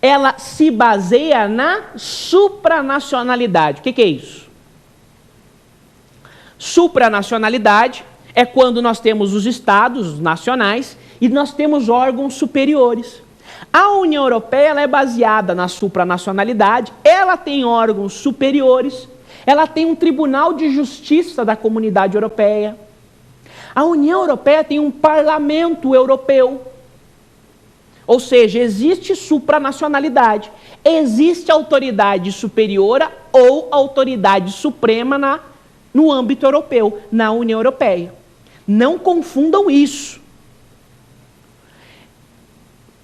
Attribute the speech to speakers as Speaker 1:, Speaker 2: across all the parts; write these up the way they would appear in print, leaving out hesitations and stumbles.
Speaker 1: ela se baseia na supranacionalidade. O que é isso? Supranacionalidade é quando nós temos os estados nacionais e nós temos órgãos superiores. A União Europeia ela é baseada na supranacionalidade, ela tem órgãos superiores, ela tem um Tribunal de Justiça da Comunidade Europeia. A União Europeia tem um Parlamento Europeu. Ou seja, existe supranacionalidade, existe autoridade superiora ou autoridade suprema no âmbito europeu, na União Europeia. Não confundam isso.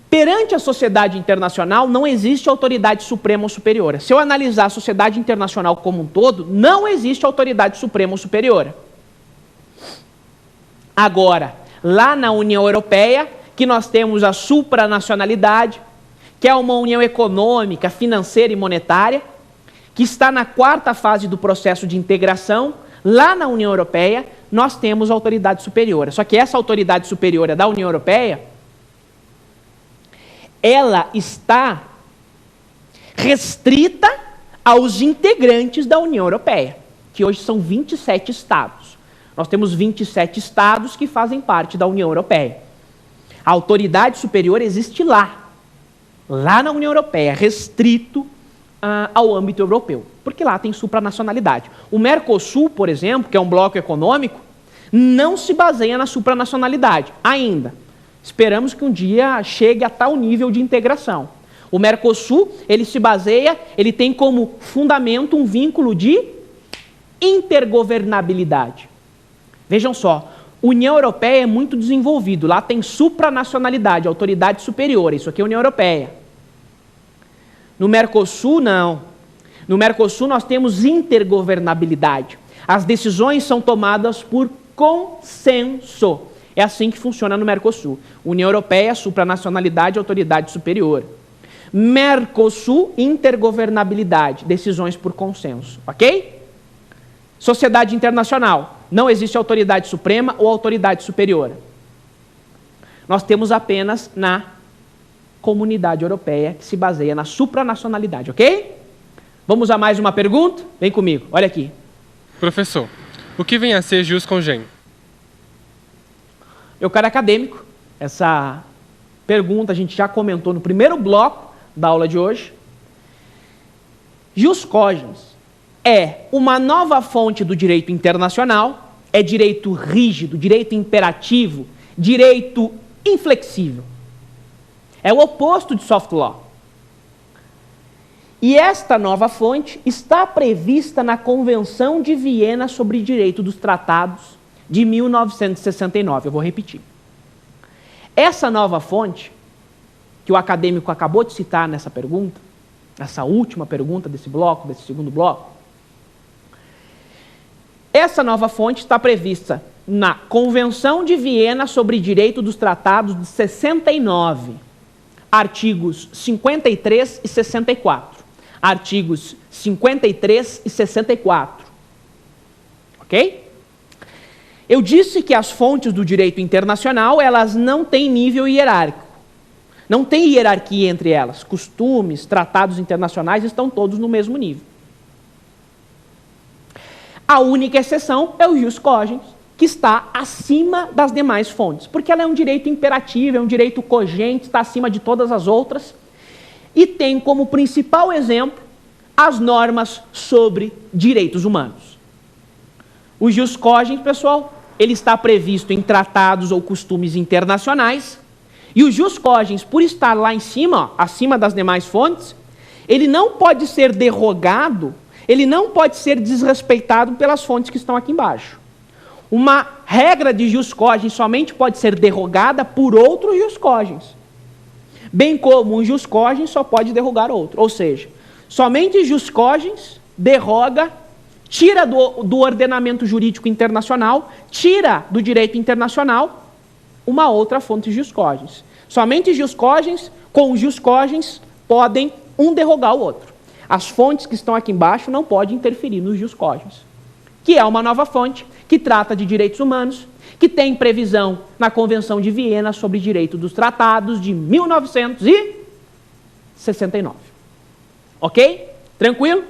Speaker 1: Perante a sociedade internacional, não existe autoridade suprema ou superiora. Se eu analisar a sociedade internacional como um todo, não existe autoridade suprema ou superiora. Agora, lá na União Europeia, que nós temos a supranacionalidade, que é uma união econômica, financeira e monetária, que está na 4ª fase do processo de integração, lá na União Europeia, nós temos a autoridade superiora. Só que essa autoridade superiora da União Europeia, ela está restrita aos integrantes da União Europeia, que hoje são 27 estados. Nós temos 27 estados que fazem parte da União Europeia. A autoridade superior existe lá na União Europeia, restrito ao âmbito europeu, porque lá tem supranacionalidade. O Mercosul, por exemplo, que é um bloco econômico, não se baseia na supranacionalidade ainda. Esperamos que um dia chegue a tal nível de integração. O Mercosul, ele tem como fundamento um vínculo de intergovernabilidade. Vejam só, União Europeia é muito desenvolvido, lá tem supranacionalidade, autoridade superior, isso aqui é União Europeia. No Mercosul, não. No Mercosul nós temos intergovernabilidade. As decisões são tomadas por consenso. É assim que funciona no Mercosul. União Europeia, supranacionalidade, autoridade superior. Mercosul, intergovernabilidade, decisões por consenso, ok? Sociedade internacional, não existe autoridade suprema ou autoridade superior. Nós temos apenas na Comunidade Europeia, que se baseia na supranacionalidade, ok? Vamos a mais uma pergunta? Vem comigo, olha aqui.
Speaker 2: Professor, o que vem a ser jus congem?
Speaker 1: Meu caro acadêmico, essa pergunta a gente já comentou no primeiro bloco da aula de hoje. Jus cogens é uma nova fonte do direito internacional, é direito rígido, direito imperativo, direito inflexível. É o oposto de soft law. E esta nova fonte está prevista na Convenção de Viena sobre Direito dos Tratados de 1969. Eu vou repetir. Essa nova fonte, que o acadêmico acabou de citar nessa pergunta, essa última pergunta desse bloco, desse segundo bloco, essa nova fonte está prevista na Convenção de Viena sobre Direito dos Tratados de 69, artigos 53 e 64. Artigos 53 e 64. Ok? Eu disse que as fontes do direito internacional, elas não têm nível hierárquico. Não tem hierarquia entre elas. Costumes, tratados internacionais estão todos no mesmo nível. A única exceção é o jus cogens, que está acima das demais fontes, porque ela é um direito imperativo, é um direito cogente, está acima de todas as outras, e tem como principal exemplo as normas sobre direitos humanos. O jus cogens, pessoal, ele está previsto em tratados ou costumes internacionais, e o jus cogens, por estar lá em cima, ó, acima das demais fontes, ele não pode ser derrogado, ele não pode ser desrespeitado pelas fontes que estão aqui embaixo. Uma regra de jus cogens somente pode ser derrogada por outros jus cogens, bem como um jus cogens só pode derrogar outro. Ou seja, somente jus cogens derroga, tira do ordenamento jurídico internacional, tira do direito internacional uma outra fonte de jus cogens. Somente jus cogens com jus cogens podem um derrogar o outro. As fontes que estão aqui embaixo não podem interferir nos jus cogens, que é uma nova fonte que trata de direitos humanos, que tem previsão na Convenção de Viena sobre Direito dos Tratados de 1969. 69. Ok? Tranquilo?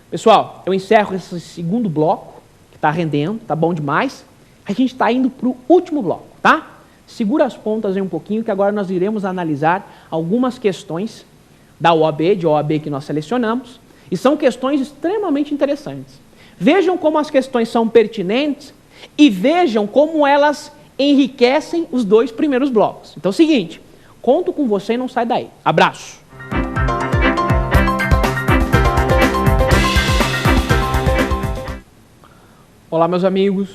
Speaker 1: Pessoal, eu encerro esse segundo bloco, que está rendendo, tá bom demais. A gente está indo para o último bloco, tá? Segura as pontas aí um pouquinho, que agora nós iremos analisar algumas questões da OAB, de OAB que nós selecionamos, e são questões extremamente interessantes. Vejam como as questões são pertinentes e vejam como elas enriquecem os dois primeiros blocos. Então é o seguinte, conto com você e não sai daí. Abraço! Olá, meus amigos.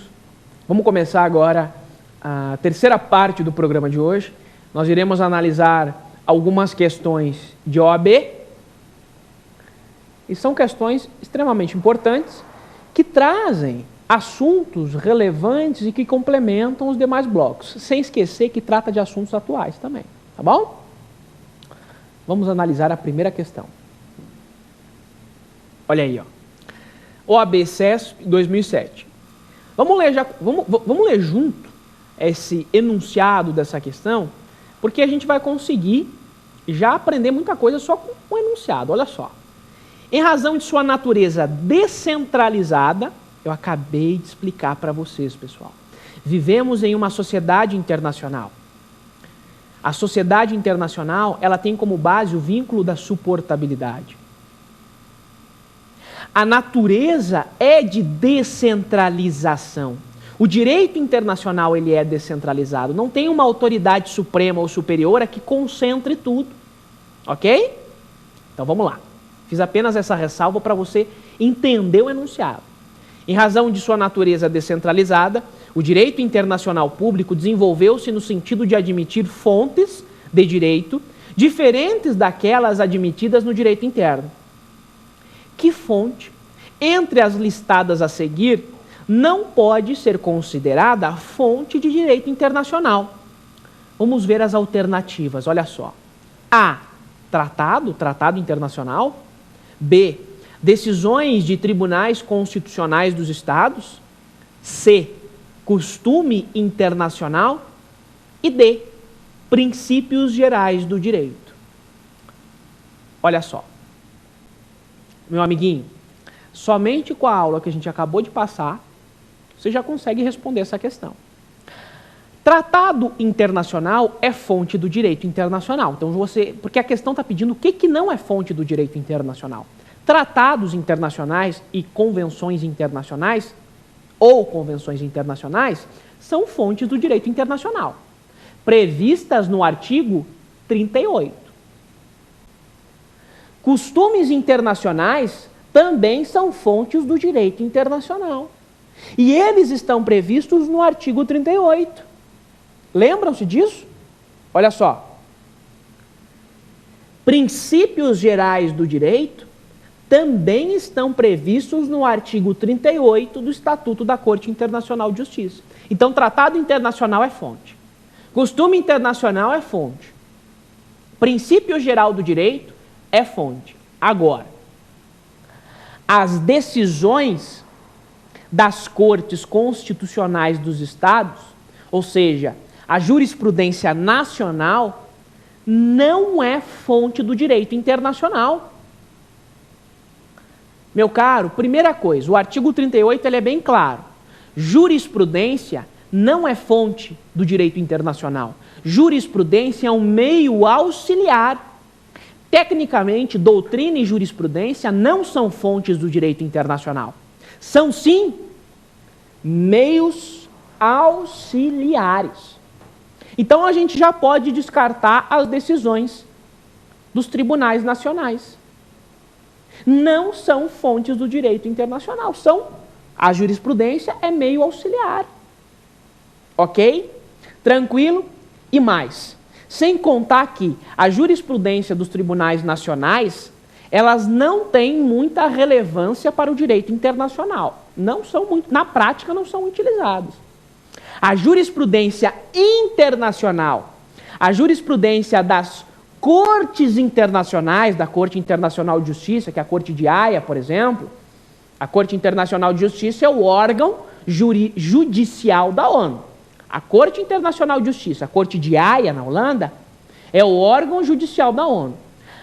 Speaker 1: Vamos começar agora a terceira parte do programa de hoje. Nós iremos analisar algumas questões de OAB. E são questões extremamente importantes que trazem assuntos relevantes e que complementam os demais blocos, sem esquecer que trata de assuntos atuais também, tá bom? Vamos analisar a primeira questão. Olha aí, ó. OAB CESP 2007. Vamos ler junto esse enunciado dessa questão, porque a gente vai conseguir já aprender muita coisa só com o enunciado. Olha só. Em razão de sua natureza descentralizada, eu acabei de explicar para vocês, pessoal. Vivemos em uma sociedade internacional. A sociedade internacional, ela tem como base o vínculo da suportabilidade. A natureza é de descentralização. O direito internacional, ele é descentralizado. Não tem uma autoridade suprema ou superior que concentre tudo. Ok? Então vamos lá. Fiz apenas essa ressalva para você entender o enunciado. Em razão de sua natureza descentralizada, o direito internacional público desenvolveu-se no sentido de admitir fontes de direito diferentes daquelas admitidas no direito interno. Que fonte, entre as listadas a seguir, não pode ser considerada fonte de direito internacional? Vamos ver as alternativas, olha só. A, tratado internacional. B, decisões de tribunais constitucionais dos estados. C, costume internacional. E D, princípios gerais do direito. Olha só. Meu amiguinho, somente com a aula que a gente acabou de passar, você já consegue responder essa questão. Tratado internacional é fonte do direito internacional. Então porque a questão está pedindo o que não é fonte do direito internacional. Tratados internacionais e convenções internacionais, ou convenções internacionais, são fontes do direito internacional, previstas no artigo 38. Costumes internacionais também são fontes do direito internacional. E eles estão previstos no artigo 38. Lembram-se disso? Olha só. Princípios gerais do direito também estão previstos no artigo 38 do Estatuto da Corte Internacional de Justiça. Então, tratado internacional é fonte. Costume internacional é fonte. Princípio geral do direito é fonte. Agora, as decisões das cortes constitucionais dos estados, ou seja, a jurisprudência nacional, não é fonte do direito internacional. Meu caro, primeira coisa, o artigo 38 ele é bem claro. Jurisprudência não é fonte do direito internacional. Jurisprudência é um meio auxiliar. Tecnicamente, doutrina e jurisprudência não são fontes do direito internacional. São, sim, meios auxiliares. Então, a gente já pode descartar as decisões dos tribunais nacionais. Não são fontes do direito internacional. A jurisprudência é meio auxiliar. Ok? Tranquilo? E mais. Sem contar que a jurisprudência dos tribunais nacionais, elas não têm muita relevância para o direito internacional. Na prática, não são utilizadas. A jurisprudência internacional, a jurisprudência das cortes internacionais, da Corte Internacional de Justiça, que é a Corte de Haia, por exemplo, a Corte Internacional de Justiça é o órgão judicial da ONU. A Corte Internacional de Justiça, a Corte de Haia, na Holanda, é o órgão judicial da ONU.